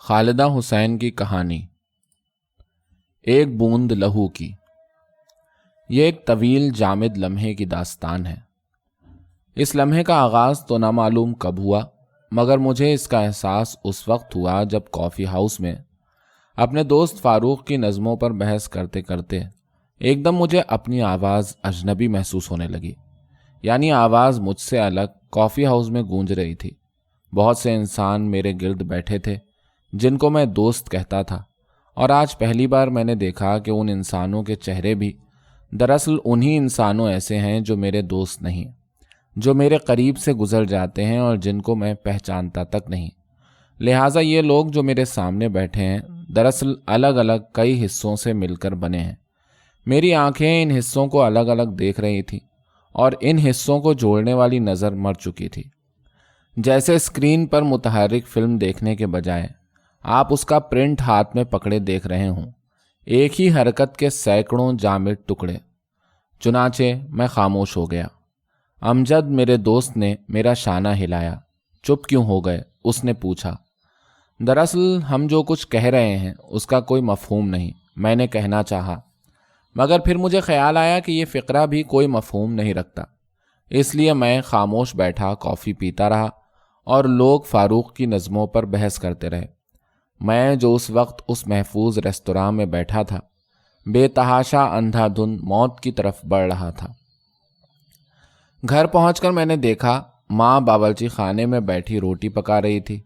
خالدہ حسین کی کہانی ایک بوند لہو کی۔ یہ ایک طویل جامد لمحے کی داستان ہے۔ اس لمحے کا آغاز تو نامعلوم کب ہوا، مگر مجھے اس کا احساس اس وقت ہوا جب کافی ہاؤس میں اپنے دوست فاروق کی نظموں پر بحث کرتے کرتے ایک دم مجھے اپنی آواز اجنبی محسوس ہونے لگی۔ یعنی آواز مجھ سے الگ کافی ہاؤس میں گونج رہی تھی۔ بہت سے انسان میرے گرد بیٹھے تھے جن کو میں دوست کہتا تھا، اور آج پہلی بار میں نے دیکھا کہ ان انسانوں کے چہرے بھی دراصل انہی انسانوں ایسے ہیں جو میرے دوست نہیں، جو میرے قریب سے گزر جاتے ہیں اور جن کو میں پہچانتا تک نہیں۔ لہٰذا یہ لوگ جو میرے سامنے بیٹھے ہیں دراصل الگ الگ کئی حصوں سے مل کر بنے ہیں۔ میری آنکھیں ان حصوں کو الگ الگ دیکھ رہی تھیں اور ان حصوں کو جوڑنے والی نظر مر چکی تھی۔ جیسے اسکرین پر متحرک فلم دیکھنے کے بجائے آپ اس کا پرنٹ ہاتھ میں پکڑے دیکھ رہے ہوں، ایک ہی حرکت کے سینکڑوں جامد ٹکڑے۔ چنانچہ میں خاموش ہو گیا۔ امجد میرے دوست نے میرا شانہ ہلایا۔ چپ کیوں ہو گئے؟ اس نے پوچھا۔ دراصل ہم جو کچھ کہہ رہے ہیں اس کا کوئی مفہوم نہیں، میں نے کہنا چاہا، مگر پھر مجھے خیال آیا کہ یہ فقرہ بھی کوئی مفہوم نہیں رکھتا، اس لیے میں خاموش بیٹھا کافی پیتا رہا اور لوگ فاروق کی نظموں پر بحث کرتے رہے۔ میں جو اس وقت اس محفوظ ریستوراں میں بیٹھا تھا بے تحاشا اندھا دھند موت کی طرف بڑھ رہا تھا۔ گھر پہنچ کر میں نے دیکھا ماں باورچی خانے میں بیٹھی روٹی پکا رہی تھی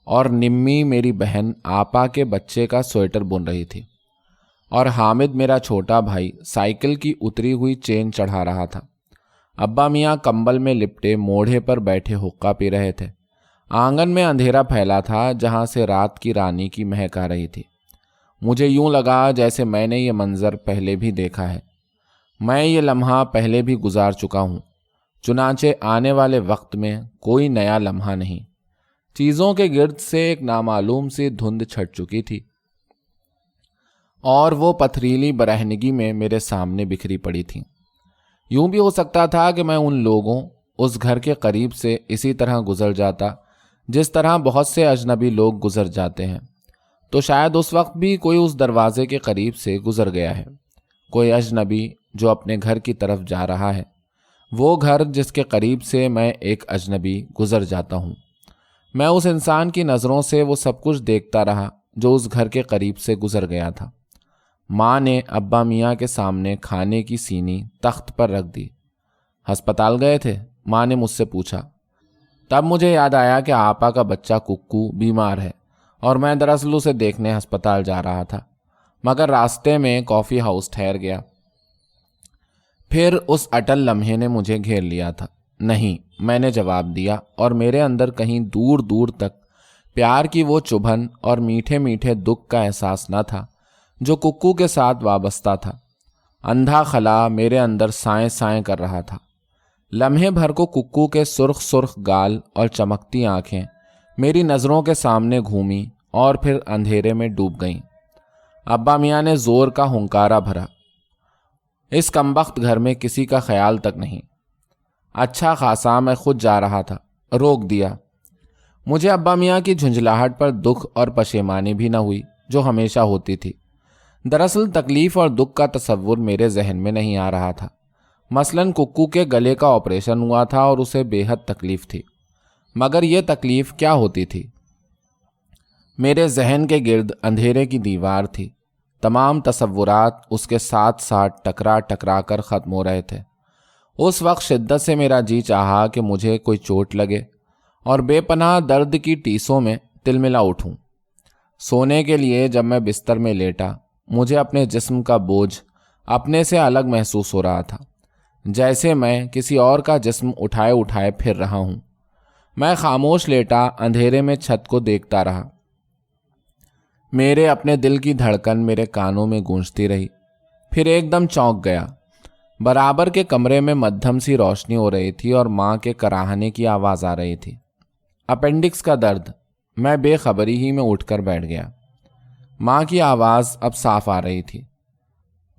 اور نمی میری بہن آپا کے بچے کا سویٹر بن رہی تھی، اور حامد میرا چھوٹا بھائی سائیکل کی اتری ہوئی چین چڑھا رہا تھا۔ ابا میاں کمبل میں لپٹے موڑھے پر بیٹھے حقہ پی رہے تھے۔ آنگن میں اندھیرا پھیلا تھا جہاں سے رات کی رانی کی مہک آ رہی تھی۔ مجھے یوں لگا جیسے میں نے یہ منظر پہلے بھی دیکھا ہے، میں یہ لمحہ پہلے بھی گزار چکا ہوں، چنانچہ آنے والے وقت میں کوئی نیا لمحہ نہیں۔ چیزوں کے گرد سے ایک نامعلوم سی دھند چھٹ چکی تھی اور وہ پتھریلی برہنگی میں میرے سامنے بکھری پڑی تھیں۔ یوں بھی ہو سکتا تھا کہ میں ان لوگوں اس گھر کے قریب سے اسی طرح گزر جاتا جس طرح بہت سے اجنبی لوگ گزر جاتے ہیں، تو شاید اس وقت بھی کوئی اس دروازے کے قریب سے گزر گیا ہے، کوئی اجنبی جو اپنے گھر کی طرف جا رہا ہے، وہ گھر جس کے قریب سے میں ایک اجنبی گزر جاتا ہوں۔ میں اس انسان کی نظروں سے وہ سب کچھ دیکھتا رہا جو اس گھر کے قریب سے گزر گیا تھا۔ ماں نے ابا میاں کے سامنے کھانے کی سینی تخت پر رکھ دی۔ ہسپتال گئے تھے؟ ماں نے مجھ سے پوچھا۔ تب مجھے یاد آیا کہ آپا کا بچہ ککو بیمار ہے اور میں دراصل اسے دیکھنے ہسپتال جا رہا تھا، مگر راستے میں کافی ہاؤس ٹھہر گیا۔ پھر اس اٹل لمحے نے مجھے گھیر لیا تھا۔ نہیں، میں نے جواب دیا، اور میرے اندر کہیں دور دور تک پیار کی وہ چبھن اور میٹھے میٹھے دکھ کا احساس نہ تھا جو ککو کے ساتھ وابستہ تھا۔ اندھا خلا میرے اندر سائیں سائیں کر رہا تھا۔ لمحے بھر کو ککو کے سرخ سرخ گال اور چمکتی آنکھیں میری نظروں کے سامنے گھومی اور پھر اندھیرے میں ڈوب گئیں۔ ابا میاں نے زور کا ہنکارا بھرا۔ اس کمبخت گھر میں کسی کا خیال تک نہیں۔ اچھا خاصا میں خود جا رہا تھا، روک دیا۔ مجھے ابا میاں کی جھنجھلاہٹ پر دکھ اور پشیمانی بھی نہ ہوئی جو ہمیشہ ہوتی تھی۔ دراصل تکلیف اور دکھ کا تصور میرے ذہن میں نہیں آ رہا تھا۔ مثلاً ککو کے گلے کا آپریشن ہوا تھا اور اسے بے حد تکلیف تھی، مگر یہ تکلیف کیا ہوتی تھی؟ میرے ذہن کے گرد اندھیرے کی دیوار تھی۔ تمام تصورات اس کے ساتھ ساتھ ٹکرا ٹکرا کر ختم ہو رہے تھے۔ اس وقت شدت سے میرا جی چاہا کہ مجھے کوئی چوٹ لگے اور بے پناہ درد کی ٹیسوں میں تلملا اٹھوں۔ سونے کے لیے جب میں بستر میں لیٹا، مجھے اپنے جسم کا بوجھ اپنے سے الگ محسوس ہو رہا تھا، جیسے میں کسی اور کا جسم اٹھائے اٹھائے پھر رہا ہوں۔ میں خاموش لیٹا اندھیرے میں چھت کو دیکھتا رہا۔ میرے اپنے دل کی دھڑکن میرے کانوں میں گونجتی رہی۔ پھر ایک دم چونک گیا۔ برابر کے کمرے میں مدھم سی روشنی ہو رہی تھی اور ماں کے کراہنے کی آواز آ رہی تھی۔ اپینڈکس کا درد۔ میں بے خبری ہی میں اٹھ کر بیٹھ گیا۔ ماں کی آواز اب صاف آ رہی تھی،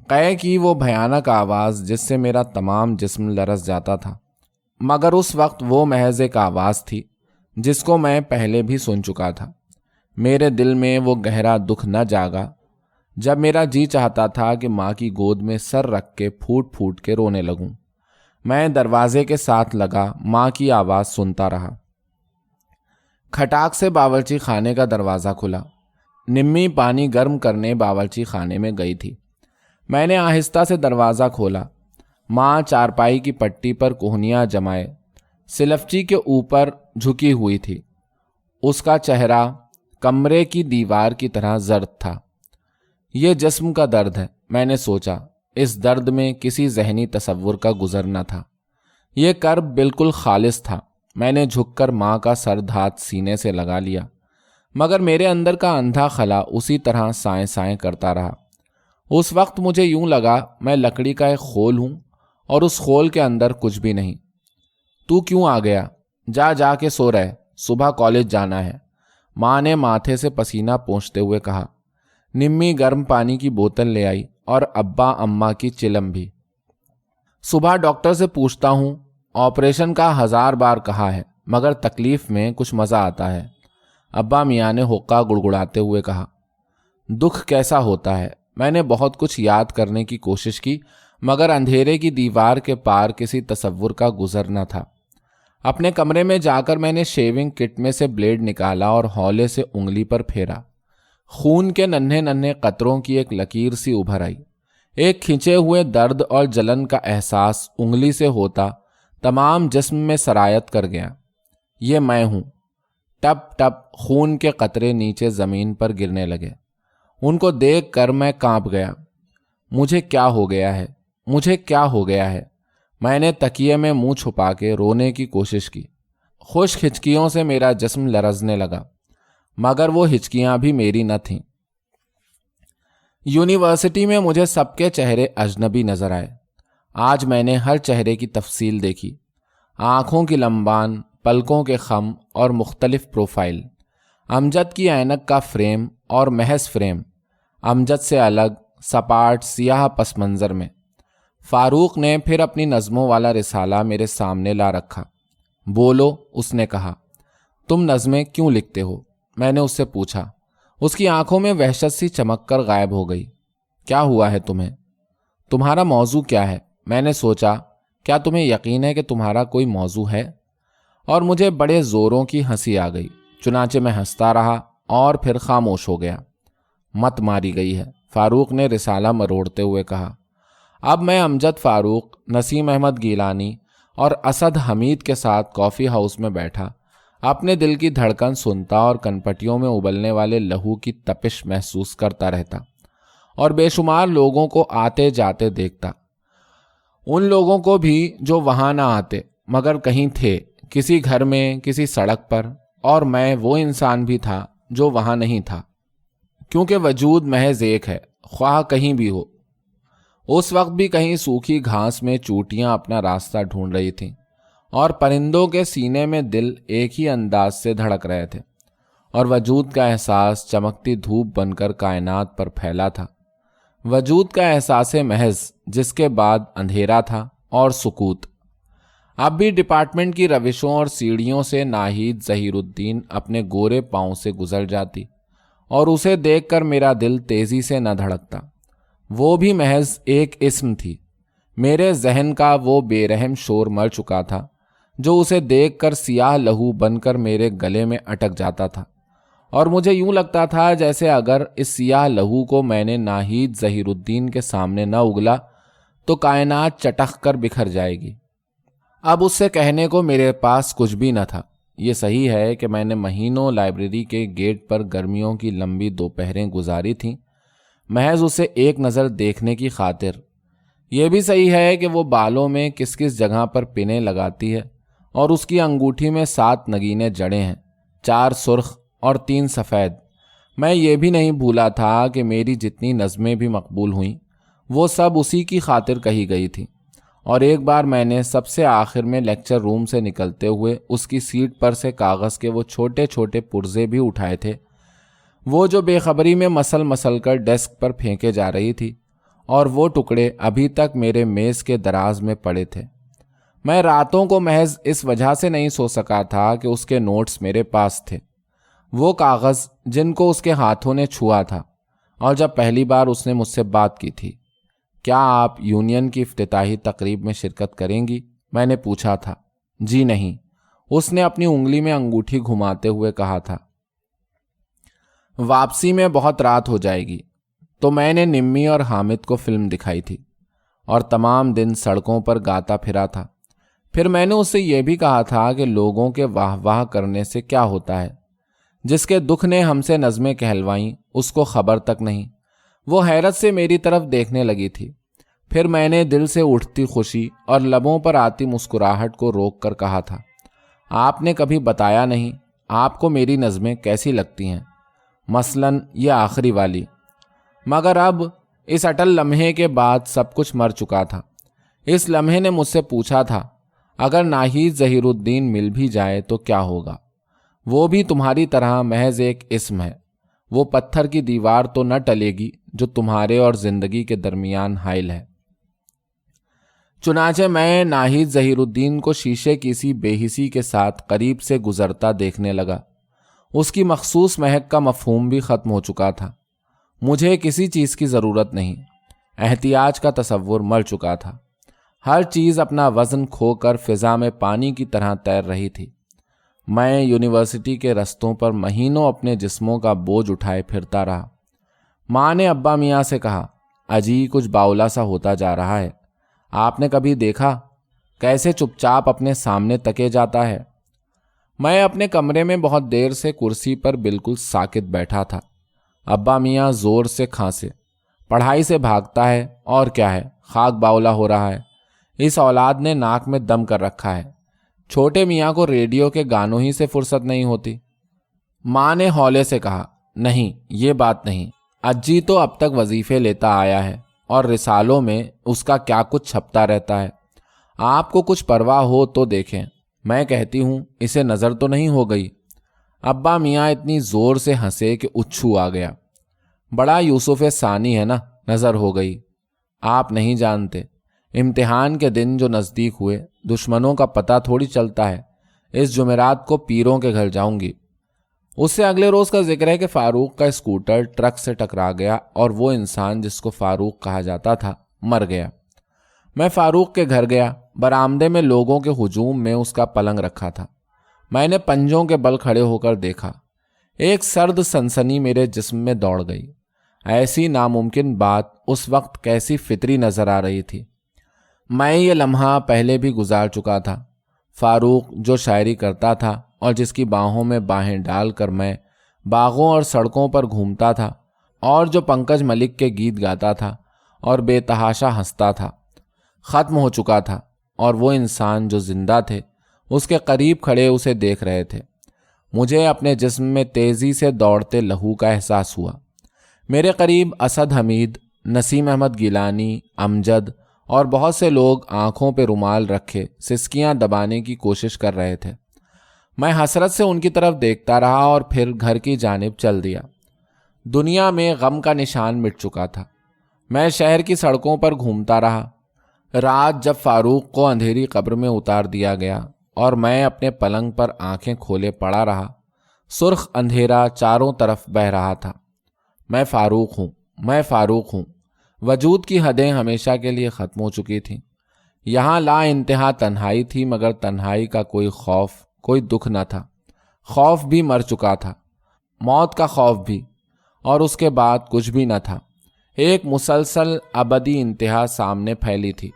قے کی وہ بھیانک آواز جس سے میرا تمام جسم لرز جاتا تھا، مگر اس وقت وہ محض ایک آواز تھی جس کو میں پہلے بھی سن چکا تھا۔ میرے دل میں وہ گہرا دکھ نہ جاگا جب میرا جی چاہتا تھا کہ ماں کی گود میں سر رکھ کے پھوٹ پھوٹ کے رونے لگوں۔ میں دروازے کے ساتھ لگا ماں کی آواز سنتا رہا۔ کھٹاک سے باورچی خانے کا دروازہ کھلا۔ نمی پانی گرم کرنے باورچی خانے میں گئی تھی۔ میں نے آہستہ سے دروازہ کھولا۔ ماں چارپائی کی پٹی پر کوہنیاں جمائے سلفچی کے اوپر جھکی ہوئی تھی۔ اس کا چہرہ کمرے کی دیوار کی طرح زرد تھا۔ یہ جسم کا درد ہے، میں نے سوچا۔ اس درد میں کسی ذہنی تصور کا گزر نہ تھا۔ یہ کرب بالکل خالص تھا۔ میں نے جھک کر ماں کا سر دھات سینے سے لگا لیا، مگر میرے اندر کا اندھا خلا اسی طرح سائیں سائیں کرتا رہا۔ اس وقت مجھے یوں لگا میں لکڑی کا ایک خول ہوں اور اس خول کے اندر کچھ بھی نہیں۔ تو کیوں آ گیا؟ جا جا کے سو رہے، صبح کالج جانا ہے، ماں نے ماتھے سے پسینہ پونچھتے ہوئے کہا۔ نمی گرم پانی کی بوتل لے آئی اور ابا اماں کی چلم بھی۔ صبح ڈاکٹر سے پوچھتا ہوں، آپریشن کا 1000 بار کہا ہے، مگر تکلیف میں کچھ مزہ آتا ہے، ابا میاں نے حقہ گڑگڑاتے ہوئے کہا۔ دکھ کیسا ہوتا ہے؟ میں نے بہت کچھ یاد کرنے کی کوشش کی، مگر اندھیرے کی دیوار کے پار کسی تصور کا گزر نہ تھا۔ اپنے کمرے میں جا کر میں نے شیونگ کٹ میں سے بلیڈ نکالا اور ہولے سے انگلی پر پھیرا۔ خون کے ننھے ننھے قطروں کی ایک لکیر سی ابھر آئی۔ ایک کھنچے ہوئے درد اور جلن کا احساس انگلی سے ہوتا تمام جسم میں سرایت کر گیا۔ یہ میں ہوں۔ ٹپ ٹپ خون کے قطرے نیچے زمین پر گرنے لگے۔ ان کو دیکھ کر میں کانپ گیا۔ مجھے کیا ہو گیا ہے؟ مجھے کیا ہو گیا ہے؟ میں نے تکیے میں منہ چھپا کے رونے کی کوشش کی۔ خشک ہچکیوں سے میرا جسم لرزنے لگا، مگر وہ ہچکیاں بھی میری نہ تھیں۔ یونیورسٹی میں مجھے سب کے چہرے اجنبی نظر آئے۔ آج میں نے ہر چہرے کی تفصیل دیکھی، آنکھوں کی لمبان، پلکوں کے خم اور مختلف پروفائل، امجد کی اینک کا فریم اور محض فریم، امجد سے الگ سپاٹ سیاہ پس منظر میں۔ فاروق نے پھر اپنی نظموں والا رسالہ میرے سامنے لا رکھا۔ بولو، اس نے کہا، تم نظمیں کیوں لکھتے ہو؟ میں نے اس سے پوچھا۔ اس کی آنکھوں میں وحشت سی چمک کر غائب ہو گئی۔ کیا ہوا ہے تمہیں؟ تمہارا موضوع کیا ہے؟ میں نے سوچا، کیا تمہیں یقین ہے کہ تمہارا کوئی موضوع ہے؟ اور مجھے بڑے زوروں کی ہنسی آ گئی۔ چنانچہ میں ہنستا رہا اور پھر خاموش ہو گیا۔ مت ماری گئی ہے، فاروق نے رسالہ مروڑتے ہوئے کہا۔ اب میں امجد فاروق، نسیم احمد گیلانی اور اسد حمید کے ساتھ کافی ہاؤس میں بیٹھا اپنے دل کی دھڑکن سنتا اور کنپٹیوں میں ابلنے والے لہو کی تپش محسوس کرتا رہتا اور بے شمار لوگوں کو آتے جاتے دیکھتا، ان لوگوں کو بھی جو وہاں نہ آتے مگر کہیں تھے، کسی گھر میں، کسی سڑک پر، اور میں وہ انسان بھی تھا جو وہاں نہیں تھا، کیونکہ وجود محض ایک ہے، خواہ کہیں بھی ہو۔ اس وقت بھی کہیں سوکھی گھاس میں چوٹیاں اپنا راستہ ڈھونڈ رہی تھیں اور پرندوں کے سینے میں دل ایک ہی انداز سے دھڑک رہے تھے، اور وجود کا احساس چمکتی دھوپ بن کر کائنات پر پھیلا تھا۔ وجود کا احساس محض، جس کے بعد اندھیرا تھا اور سکوت۔ اب بھی ڈپارٹمنٹ کی روشوں اور سیڑھیوں سے ناہید ظہیر الدین اپنے گورے پاؤں سے گزر جاتی اور اسے دیکھ کر میرا دل تیزی سے نہ دھڑکتا۔ وہ بھی محض ایک اسم تھی۔ میرے ذہن کا وہ بے رحم شور مر چکا تھا جو اسے دیکھ کر سیاہ لہو بن کر میرے گلے میں اٹک جاتا تھا، اور مجھے یوں لگتا تھا جیسے اگر اس سیاہ لہو کو میں نے ناہید ظہیر الدین کے سامنے نہ اگلا تو کائنات چٹخ کر بکھر جائے گی۔ اب اس سے کہنے کو میرے پاس کچھ بھی نہ تھا۔ یہ صحیح ہے کہ میں نے مہینوں لائبریری کے گیٹ پر گرمیوں کی لمبی دوپہریں گزاری تھیں، محض اسے ایک نظر دیکھنے کی خاطر۔ یہ بھی صحیح ہے کہ وہ بالوں میں کس کس جگہ پر پنیں لگاتی ہے، اور اس کی انگوٹھی میں 7 نگینے جڑیں ہیں، 4 سرخ اور 3 سفید۔ میں یہ بھی نہیں بھولا تھا کہ میری جتنی نظمیں بھی مقبول ہوئیں وہ سب اسی کی خاطر کہی گئی تھیں۔ اور ایک بار میں نے سب سے آخر میں لیکچر روم سے نکلتے ہوئے اس کی سیٹ پر سے کاغذ کے وہ چھوٹے چھوٹے پرزے بھی اٹھائے تھے، وہ جو بے خبری میں مسل مسل کر ڈیسک پر پھینکے جا رہی تھی، اور وہ ٹکڑے ابھی تک میرے میز کے دراز میں پڑے تھے۔ میں راتوں کو محض اس وجہ سے نہیں سو سکا تھا کہ اس کے نوٹس میرے پاس تھے۔ وہ کاغذ جن کو اس کے ہاتھوں نے چھوا تھا اور جب پہلی بار اس نے مجھ سے بات کی تھی۔ کیا آپ یونین کی افتتاحی تقریب میں شرکت کریں گی؟ میں نے پوچھا تھا۔ جی نہیں، اس نے اپنی انگلی میں انگوٹھی گھماتے ہوئے کہا تھا۔ واپسی میں بہت رات ہو جائے گی۔ تو میں نے نمی اور حامد کو فلم دکھائی تھی اور تمام دن سڑکوں پر گاتا پھرا تھا۔ پھر میں نے اس سے یہ بھی کہا تھا کہ لوگوں کے واہ واہ کرنے سے کیا ہوتا ہے؟ جس کے دکھ نے ہم سے نظمیں کہلوائیں اس کو خبر تک نہیں۔ وہ حیرت سے میری طرف دیکھنے لگی تھی۔ پھر میں نے دل سے اٹھتی خوشی اور لبوں پر آتی مسکراہٹ کو روک کر کہا تھا، آپ نے کبھی بتایا نہیں آپ کو میری نظمیں کیسی لگتی ہیں، مثلاً یہ آخری والی۔ مگر اب اس اٹل لمحے کے بعد سب کچھ مر چکا تھا۔ اس لمحے نے مجھ سے پوچھا تھا، اگر ناہید ظہیر الدین مل بھی جائے تو کیا ہوگا؟ وہ بھی تمہاری طرح محض ایک اسم ہے۔ وہ پتھر کی دیوار تو نہ ٹلے گی جو تمہارے اور زندگی کے درمیان حائل ہے۔ چنانچہ میں ناہید ظہیر الدین کو شیشے کی سی بے حسی کے ساتھ قریب سے گزرتا دیکھنے لگا۔ اس کی مخصوص مہک کا مفہوم بھی ختم ہو چکا تھا۔ مجھے کسی چیز کی ضرورت نہیں، احتیاج کا تصور مر چکا تھا۔ ہر چیز اپنا وزن کھو کر فضا میں پانی کی طرح تیر رہی تھی۔ میں یونیورسٹی کے رستوں پر مہینوں اپنے جسموں کا بوجھ اٹھائے پھرتا رہا۔ ماں نے ابا میاں سے کہا، اجی کچھ باولا سا ہوتا جا رہا ہے، آپ نے کبھی دیکھا کیسے چپ چاپ اپنے سامنے تکے جاتا ہے؟ میں اپنے کمرے میں بہت دیر سے کرسی پر بالکل ساکت بیٹھا تھا۔ ابا میاں زور سے کھانسے، پڑھائی سے بھاگتا ہے اور کیا ہے، خاک باولا ہو رہا ہے، اس اولاد نے ناک میں دم کر رکھا ہے۔ چھوٹے میاں کو ریڈیو کے گانوں ہی سے فرصت نہیں ہوتی۔ ماں نے ہولے سے کہا، نہیں یہ بات نہیں، اجی تو اب تک وظیفے لیتا آیا ہے اور رسالوں میں اس کا کیا کچھ چھپتا رہتا ہے، آپ کو کچھ پرواہ ہو تو دیکھیں۔ میں کہتی ہوں اسے نظر تو نہیں ہو گئی؟ ابا میاں اتنی زور سے ہنسے کہ اچھو آ گیا۔ بڑا یوسف ثانی ہے نا، نظر ہو گئی۔ آپ نہیں جانتے، امتحان کے دن جو نزدیک ہوئے، دشمنوں کا پتہ تھوڑی چلتا ہے۔ اس جمعرات کو پیروں کے گھر جاؤں گی۔ اس سے اگلے روز کا ذکر ہے کہ فاروق کا اسکوٹر ٹرک سے ٹکرا گیا اور وہ انسان جس کو فاروق کہا جاتا تھا مر گیا۔ میں فاروق کے گھر گیا۔ برآمدے میں لوگوں کے ہجوم میں اس کا پلنگ رکھا تھا۔ میں نے پنجوں کے بل کھڑے ہو کر دیکھا۔ ایک سرد سنسنی میرے جسم میں دوڑ گئی۔ ایسی ناممکن بات اس وقت کیسی فطری نظر آ رہی تھی۔ میں یہ لمحہ پہلے بھی گزار چکا تھا۔ فاروق جو شاعری کرتا تھا اور جس کی باہوں میں باہیں ڈال کر میں باغوں اور سڑکوں پر گھومتا تھا، اور جو پنکج ملک کے گیت گاتا تھا اور بے تحاشا ہنستا تھا، ختم ہو چکا تھا، اور وہ انسان جو زندہ تھے اس کے قریب کھڑے اسے دیکھ رہے تھے۔ مجھے اپنے جسم میں تیزی سے دوڑتے لہو کا احساس ہوا۔ میرے قریب اسد حمید، نسیم احمد گیلانی، امجد اور بہت سے لوگ آنکھوں پہ رومال رکھے سسکیاں دبانے کی کوشش کر رہے تھے۔ میں حسرت سے ان کی طرف دیکھتا رہا اور پھر گھر کی جانب چل دیا۔ دنیا میں غم کا نشان مٹ چکا تھا۔ میں شہر کی سڑکوں پر گھومتا رہا۔ رات جب فاروق کو اندھیری قبر میں اتار دیا گیا اور میں اپنے پلنگ پر آنکھیں کھولے پڑا رہا، سرخ اندھیرا چاروں طرف بہہ رہا تھا۔ میں فاروق ہوں، میں فاروق ہوں۔ وجود کی حدیں ہمیشہ کے لیے ختم ہو چکی تھیں۔ یہاں لا انتہا تنہائی تھی، مگر تنہائی کا کوئی خوف، کوئی دکھ نہ تھا۔ خوف بھی مر چکا تھا، موت کا خوف بھی، اور اس کے بعد کچھ بھی نہ تھا۔ ایک مسلسل ابدی انتہا سامنے پھیلی تھی۔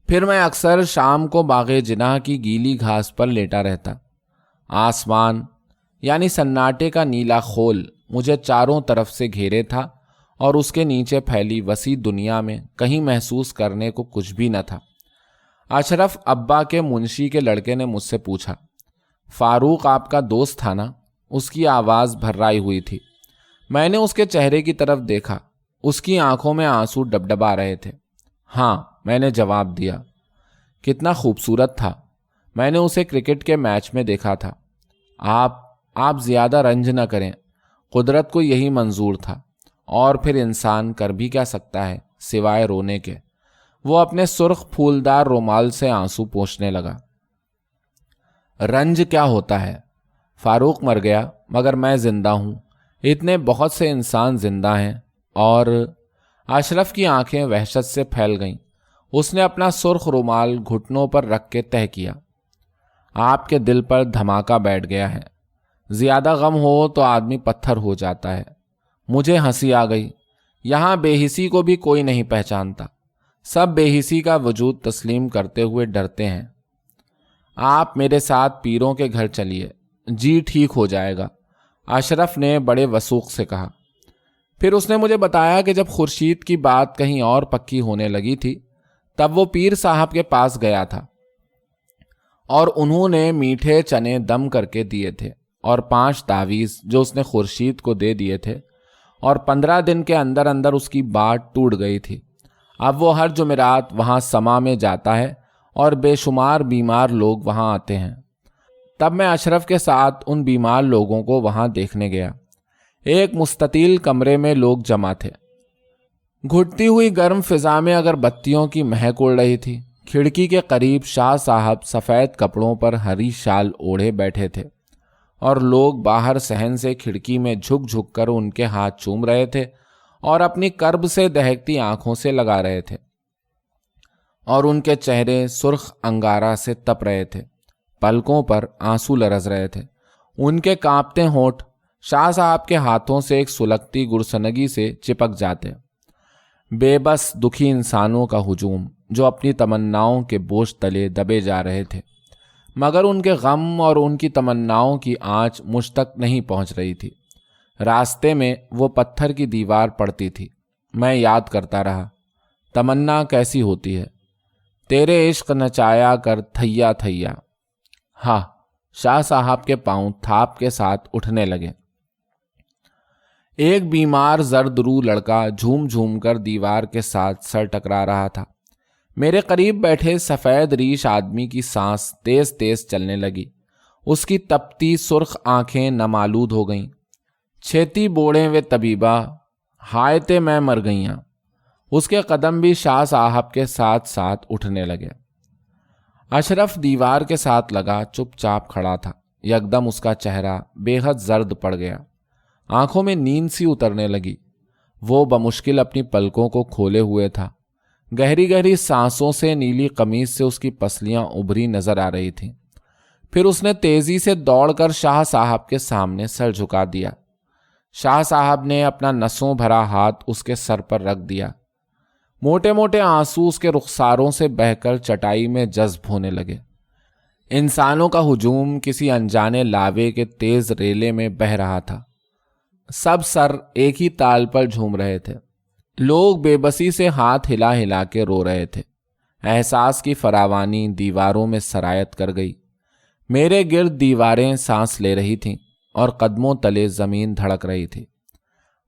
پھر میں اکثر شام کو باغ جناح کی گیلی گھاس پر لیٹا رہتا۔ آسمان یعنی سناٹے کا نیلا خول مجھے چاروں طرف سے گھیرے تھا، اور اس کے نیچے پھیلی وسیع دنیا میں کہیں محسوس کرنے کو کچھ بھی نہ تھا۔ اشرف ابا کے منشی کے لڑکے نے مجھ سے پوچھا، فاروق آپ کا دوست تھا نا؟ اس کی آواز بھرائی ہوئی تھی۔ میں نے اس کے چہرے کی طرف دیکھا۔ اس کی آنکھوں میں آنسو ڈبڈبا رہے تھے۔ ہاں، میں نے جواب دیا۔ کتنا خوبصورت تھا۔ میں نے اسے کرکٹ کے میچ میں دیکھا تھا۔ آپ زیادہ رنج نہ کریں، قدرت کو یہی منظور تھا، اور پھر انسان کر بھی کیا سکتا ہے سوائے رونے کے۔ وہ اپنے سرخ پھولدار رومال سے آنسو پوچھنے لگا۔ رنج کیا ہوتا ہے؟ فاروق مر گیا مگر میں زندہ ہوں، اتنے بہت سے انسان زندہ ہیں۔ اور اشرف کی آنکھیں وحشت سے پھیل گئیں۔ اس نے اپنا سرخ رومال گھٹنوں پر رکھ کے تہہ کیا، آپ کے دل پر دھماکہ بیٹھ گیا ہے۔ زیادہ غم ہو تو آدمی پتھر ہو جاتا ہے۔ مجھے ہنسی آ گئی۔ یہاں بے حسی کو بھی کوئی نہیں پہچانتا، سب بے حسی کا وجود تسلیم کرتے ہوئے ڈرتے ہیں۔ آپ میرے ساتھ پیروں کے گھر چلیے، جی ٹھیک ہو جائے گا، اشرف نے بڑے وثوق سے کہا۔ پھر اس نے مجھے بتایا کہ جب خورشید کی بات کہیں اور پکی ہونے لگی تھی تب وہ پیر صاحب کے پاس گیا تھا اور انہوں نے میٹھے چنے دم کر کے دیے تھے اور 5 تعویذ جو اس نے خورشید کو دے دیے تھے، اور 15 دن کے اندر اندر اس کی بات ٹوٹ گئی تھی۔ اب وہ ہر جمعرات وہاں سما میں جاتا ہے اور بے شمار بیمار لوگ وہاں آتے ہیں۔ تب میں اشرف کے ساتھ ان بیمار لوگوں کو وہاں دیکھنے گیا۔ ایک مستطیل کمرے میں لوگ جمع تھے۔ گھٹتی ہوئی گرم فضا میں اگر بتیوں کی مہک اڑ رہی تھی۔ کھڑکی کے قریب شاہ صاحب سفید کپڑوں پر ہری شال اوڑھے بیٹھے تھے اور لوگ باہر صحن سے کھڑکی میں جھک جھک کر ان کے ہاتھ چوم رہے تھے اور اپنی کرب سے دہکتی آنکھوں سے لگا رہے تھے، اور ان کے چہرے سرخ انگارہ سے تپ رہے تھے، پلکوں پر آنسو لرز رہے تھے۔ ان کے کانپتے ہونٹ شاہ صاحب کے ہاتھوں سے ایک سلگتی گرسنگی سے چپک جاتے۔ بے بس دکھی انسانوں کا ہجوم جو اپنی تمناؤں کے بوجھ تلے دبے جا رہے تھے، مگر ان کے غم اور ان کی تمناؤں کی آنچ مجھ تک نہیں پہنچ رہی تھی۔ راستے میں وہ پتھر کی دیوار پڑتی تھی۔ میں یاد کرتا رہا، تمنا کیسی ہوتی ہے، تیرے عشق نچایا کر تھیا تھیا۔ ہاں، شاہ صاحب کے پاؤں تھاپ کے ساتھ اٹھنے لگے۔ ایک بیمار زرد رو لڑکا جھوم جھوم کر دیوار کے ساتھ سر ٹکرا رہا تھا۔ میرے قریب بیٹھے سفید ریش آدمی کی سانس تیز تیز چلنے لگی، اس کی تپتی سرخ آنکھیں نمالود ہو گئیں۔ چھیتی بوڑھے وے طبیبہ، ہائے تے میں مر گئیاں۔ اس کے قدم بھی شاہ صاحب کے ساتھ ساتھ اٹھنے لگے۔ اشرف دیوار کے ساتھ لگا چپ چاپ کھڑا تھا۔ یکدم اس کا چہرہ بے حد زرد پڑ گیا، آنکھوں میں نیند سی اترنے لگی۔ وہ بمشکل اپنی پلکوں کو کھولے ہوئے تھا۔ گہری گہری سانسوں سے نیلی قمیص سے اس کی پسلیاں ابھری نظر آ رہی تھیں۔ پھر اس نے تیزی سے دوڑ کر شاہ صاحب کے سامنے سر جھکا دیا۔ شاہ صاحب نے اپنا نسوں بھرا ہاتھ اس کے سر پر رکھ دیا۔ موٹے موٹے آنسو اس کے رخساروں سے بہہ کر چٹائی میں جذب ہونے لگے۔ انسانوں کا ہجوم کسی انجانے لاوے کے تیز ریلے میں بہہ رہا تھا۔ سب سر ایک ہی تال پر جھوم رہے تھے۔ لوگ بے بسی سے ہاتھ ہلا ہلا کے رو رہے تھے۔ احساس کی فراوانی دیواروں میں سرایت کر گئی۔ میرے گرد دیواریں سانس لے رہی تھیں اور قدموں تلے زمین دھڑک رہی تھی۔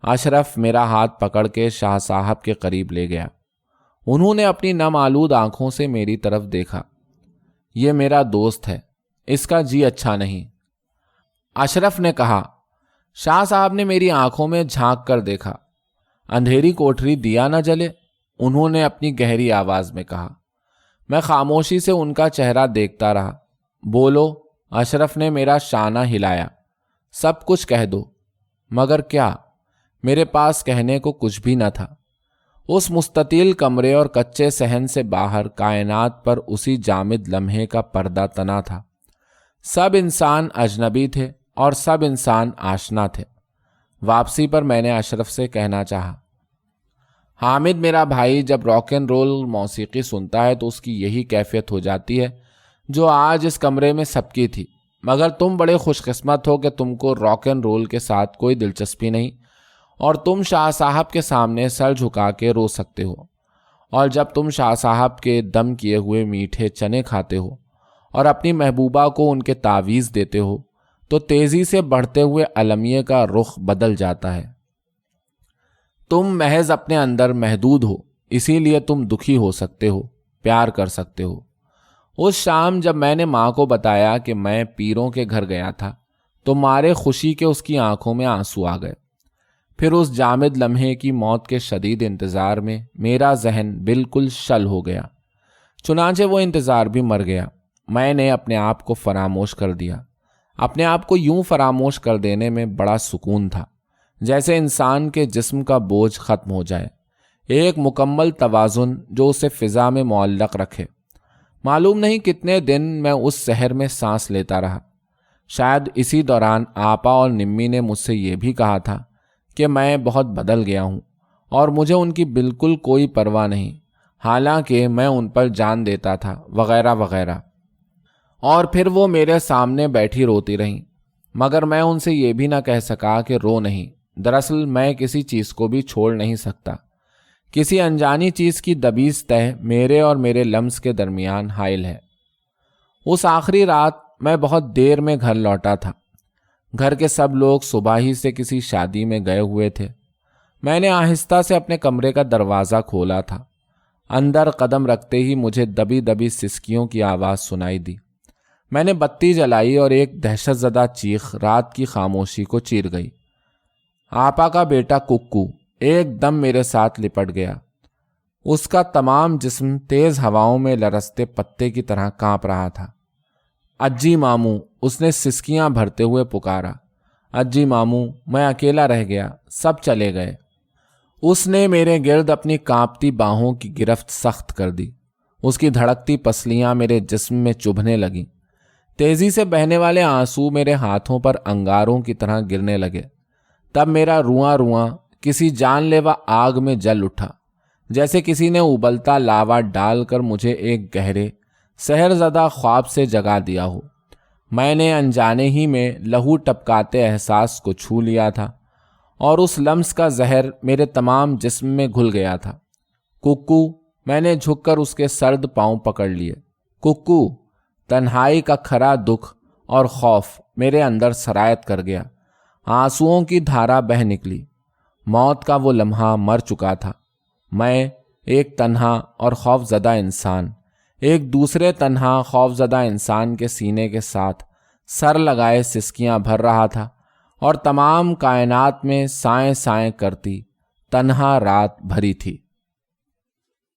اشرف میرا ہاتھ پکڑ کے شاہ صاحب کے قریب لے گیا۔ انہوں نے اپنی نم آلود آنکھوں سے میری طرف دیکھا۔ یہ میرا دوست ہے، اس کا جی اچھا نہیں، اشرف نے کہا۔ شاہ صاحب نے میری آنکھوں میں جھانک کر دیکھا۔ اندھیری کوٹری دیا نہ جلے، انہوں نے اپنی گہری آواز میں کہا۔ میں خاموشی سے ان کا چہرہ دیکھتا رہا۔ بولو، اشرف نے میرا شانہ ہلایا۔ سب کچھ کہہ دو۔ مگر کیا؟ میرے پاس کہنے کو کچھ بھی نہ تھا۔ اس مستطیل کمرے اور کچے صحن سے باہر کائنات پر اسی جامد لمحے کا پردہ تنا تھا۔ سب انسان اجنبی تھے اور سب انسان آشنا تھے۔ واپسی پر میں نے اشرف سے کہنا چاہا، حامد میرا بھائی جب راک اینڈ رول موسیقی سنتا ہے تو اس کی یہی کیفیت ہو جاتی ہے جو آج اس کمرے میں سب کی تھی، مگر تم بڑے خوش قسمت ہو کہ تم کو راک اینڈ رول کے ساتھ کوئی دلچسپی نہیں اور تم شاہ صاحب کے سامنے سر جھکا کے رو سکتے ہو، اور جب تم شاہ صاحب کے دم کیے ہوئے میٹھے چنے کھاتے ہو اور اپنی محبوبہ کو ان کے تعویذ دیتے ہو تو تیزی سے بڑھتے ہوئے المیہ کا رخ بدل جاتا ہے۔ تم محض اپنے اندر محدود ہو، اسی لیے تم دکھی ہو سکتے ہو، پیار کر سکتے ہو۔ اس شام جب میں نے ماں کو بتایا کہ میں پیروں کے گھر گیا تھا تو مارے خوشی کے اس کی آنکھوں میں آنسو آ گئے۔ پھر اس جامد لمحے کی موت کے شدید انتظار میں میرا ذہن بالکل شل ہو گیا، چنانچہ وہ انتظار بھی مر گیا۔ میں نے اپنے آپ کو فراموش کر دیا۔ اپنے آپ کو یوں فراموش کر دینے میں بڑا سکون تھا، جیسے انسان کے جسم کا بوجھ ختم ہو جائے، ایک مکمل توازن جو اسے فضا میں معلق رکھے۔ معلوم نہیں کتنے دن میں اس شہر میں سانس لیتا رہا۔ شاید اسی دوران آپا اور نمی نے مجھ سے یہ بھی کہا تھا کہ میں بہت بدل گیا ہوں اور مجھے ان کی بالکل کوئی پرواہ نہیں، حالانکہ میں ان پر جان دیتا تھا وغیرہ وغیرہ۔ اور پھر وہ میرے سامنے بیٹھی روتی رہیں، مگر میں ان سے یہ بھی نہ کہہ سکا کہ رو نہیں۔ دراصل میں کسی چیز کو بھی چھوڑ نہیں سکتا۔ کسی انجانی چیز کی دبیز تہ میرے اور میرے لمس کے درمیان حائل ہے۔ اس آخری رات میں بہت دیر میں گھر لوٹا تھا۔ گھر کے سب لوگ صبح ہی سے کسی شادی میں گئے ہوئے تھے۔ میں نے آہستہ سے اپنے کمرے کا دروازہ کھولا تھا۔ اندر قدم رکھتے ہی مجھے دبی دبی سسکیوں کی آواز سنائی دی۔ میں نے بتی جلائی اور ایک دہشت زدہ چیخ رات کی خاموشی کو چیر گئی۔ آپا کا بیٹا ککو ایک دم میرے ساتھ لپٹ گیا۔ اس کا تمام جسم تیز ہواؤں میں لرزتے پتے کی طرح کانپ رہا تھا۔ اجی ماموں، اس نے سسکیاں بھرتے ہوئے پکارا۔ اجی ماموں، میں اکیلا رہ گیا، سب چلے گئے۔ اس نے میرے گرد اپنی کانپتی باہوں کی گرفت سخت کر دی۔ اس کی دھڑکتی پسلیاں میرے جسم میں چبھنے لگیں۔ تیزی سے بہنے والے آنسو میرے ہاتھوں پر انگاروں کی طرح گرنے لگے۔ تب میرا رواں رواں کسی جان لیوا آگ میں جل اٹھا، جیسے کسی نے ابلتا لاوا ڈال کر مجھے ایک گہرے سحر زدہ خواب سے جگا دیا ہو۔ میں نے انجانے ہی میں لہو ٹپکاتے احساس کو چھو لیا تھا اور اس لمس کا زہر میرے تمام جسم میں گھل گیا تھا۔ ککو، میں نے جھک کر اس کے سرد پاؤں پکڑ لیے۔ ککو، تنہائی کا کھرا دکھ اور خوف میرے اندر سرایت کر گیا۔ آنسوؤں کی دھارا بہہ نکلی۔ موت کا وہ لمحہ مر چکا تھا۔ میں ایک تنہا اور خوف زدہ انسان ایک دوسرے تنہا خوف زدہ انسان کے سینے کے ساتھ سر لگائے سسکیاں بھر رہا تھا اور تمام کائنات میں سائیں سائیں کرتی تنہا رات بھری تھی۔